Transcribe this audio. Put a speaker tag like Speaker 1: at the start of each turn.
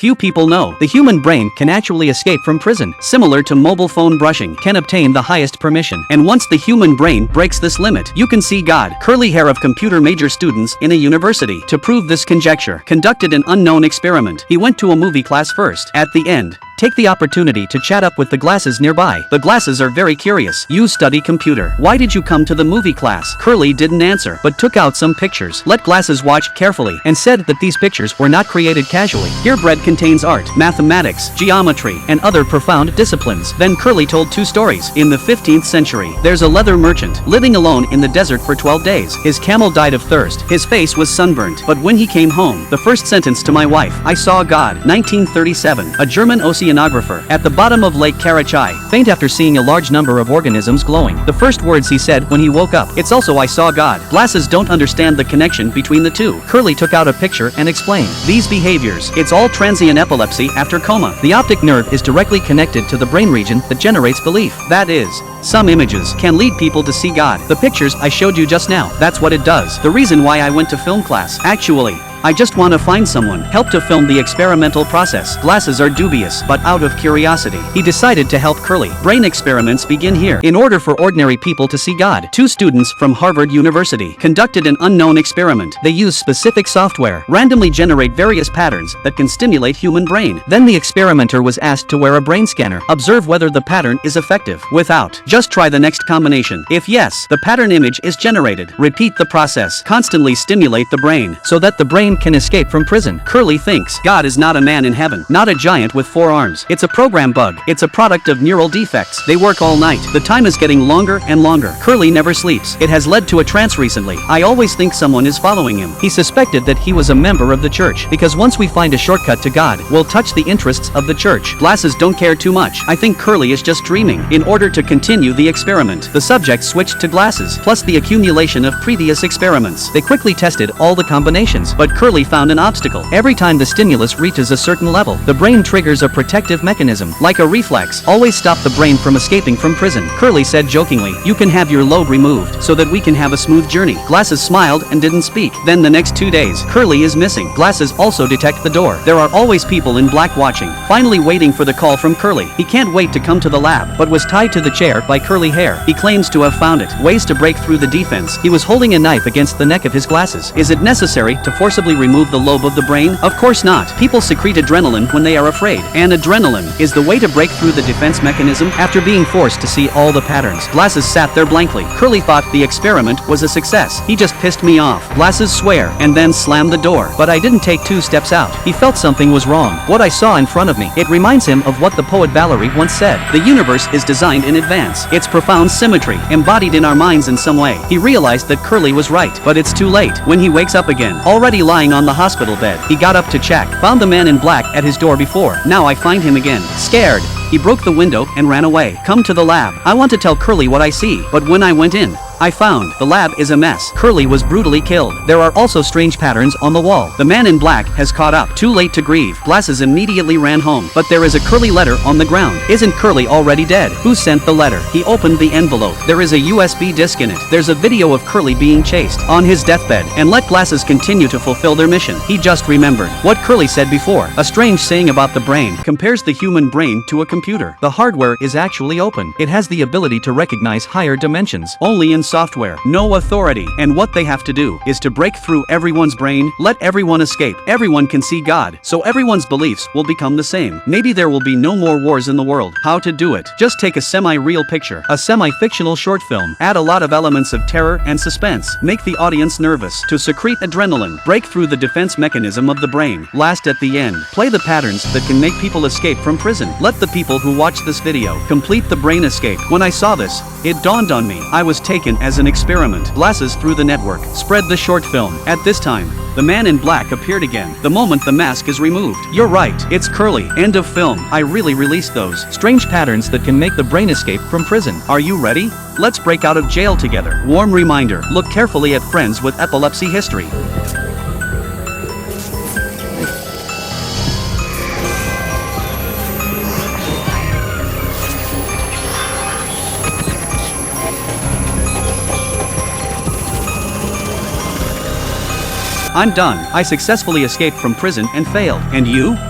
Speaker 1: few people know. The human brain can actually escape from prison, similar to mobile phone brushing, can obtain the highest permission. And once the human brain breaks this limit, you can see God. Curly hair of computer major students in a university. To prove this conjecture, conducted an unknown experiment. He went to a movie class first. At the end, take the opportunity to chat up with the glasses nearby. The glasses are very curious. You study computer. Why did you come to the movie class? Curly didn't answer, but took out some pictures. Let glasses watch carefully and said that these pictures were not created casually. Here bread contains art, mathematics, geometry, and other profound disciplines. Then Curly told two stories. In the 15th century, there's a leather merchant living alone in the desert for 12 days. His camel died of thirst. His face was sunburnt. But when he came home, the first sentence to my wife, I saw God. 1937. A German oceanographer at the bottom of Lake Karachay, faint after seeing a large number of organisms glowing. The first words he said when he woke up, it's also I saw God. Glasses don't understand the connection between the two. Curly took out a picture and explained. These behaviors, it's all transient epilepsy after coma. The optic nerve is directly connected to the brain region that generates belief. That is, some images can lead people to see God. The pictures I showed you just now, that's what it does. The reason why I went to film class. Actually, I just want to find someone, help to film the experimental process. Glasses are dubious, but out of curiosity, he decided to help Curly. Brain experiments begin here. In order for ordinary people to see God, two students from Harvard University conducted an unknown experiment. They use specific software, randomly generate various patterns that can stimulate human brain. Then the experimenter was asked to wear a brain scanner. Observe whether the pattern is effective. Without, just try the next combination. If yes, the pattern image is generated. Repeat the process. Constantly stimulate the brain so that the brain can escape from prison. Curly thinks God is not a man in heaven, not a giant with 4 arms. It's a program bug. It's a product of neural defects. They work all night. The time is getting longer and longer. Curly never sleeps. It has led to a trance recently. I always think someone is following him. He suspected that he was a member of the church, because once we find a shortcut to God, we'll touch the interests of the church. Glasses don't care too much. I think Curly is just dreaming. In order to continue the experiment, the subject switched to glasses, plus the accumulation of previous experiments. They quickly tested all the combinations, but Curly found an obstacle. Every time the stimulus reaches a certain level, the brain triggers a protective mechanism, like a reflex. Always stop the brain from escaping from prison. Curly said jokingly, you can have your lobe removed, so that we can have a smooth journey. Glasses smiled and didn't speak. Then the next 2 days, Curly is missing. Glasses also detect the door. There are always people in black watching, finally waiting for the call from Curly. He can't wait to come to the lab, but was tied to the chair by curly hair. He claims to have found it. Ways to break through the defense. He was holding a knife against the neck of his glasses. Is it necessary to forcibly remove the lobe of the brain? Of course not. People secrete adrenaline when they are afraid, and adrenaline is the way to break through the defense mechanism. After being forced to see all the patterns, Glasses sat there blankly. Curly thought the experiment was a success. He just pissed me off. Glasses swear, and then slammed the door. But I didn't take 2 steps out. He felt something was wrong. What I saw in front of me, it reminds him of what the poet Valerie once said. The universe is designed in advance. Its profound symmetry, embodied in our minds in some way. He realized that Curly was right, but it's too late. When he wakes up again, already lying on the hospital bed, he got up to check. Found the man in black at his door before. Now I find him again. Scared, he broke the window and ran away. Come to the lab. I want to tell Curly what I see, but when I went in, I found the lab is a mess. Curly was brutally killed. There are also strange patterns on the wall. The man in black has caught up. Too late to grieve. Glasses immediately ran home. But there is a Curly letter on the ground. Isn't Curly already dead? Who sent the letter? He opened the envelope. There is a USB disc in it. There's a video of Curly being chased on his deathbed. And let Glasses continue to fulfill their mission. He just remembered what Curly said before. A strange saying about the brain compares the human brain to a computer. The hardware is actually open. It has the ability to recognize higher dimensions. Only in software, no authority, and what they have to do is to break through everyone's brain, let everyone escape. Everyone can see God, so everyone's beliefs will become the same. Maybe there will be no more wars in the world. How to do it? Just take a semi-real picture, a semi-fictional short film, add a lot of elements of terror and suspense, make the audience nervous, to secrete adrenaline, break through the defense mechanism of the brain. Last at the end, play the patterns that can make people escape from prison. Let the people who watch this video complete the brain escape. When I saw this, it dawned on me. I was taken as an experiment. Glasses through the network spread the short film. At this time, the man in black appeared again. The moment the mask is removed. You're right, it's Curly. End of film. I really released those strange patterns that can make the brain escape from prison. Are you ready? Let's break out of jail together. Warm reminder, look carefully at friends with epilepsy history. I'm done. I successfully escaped from prison and failed. And you?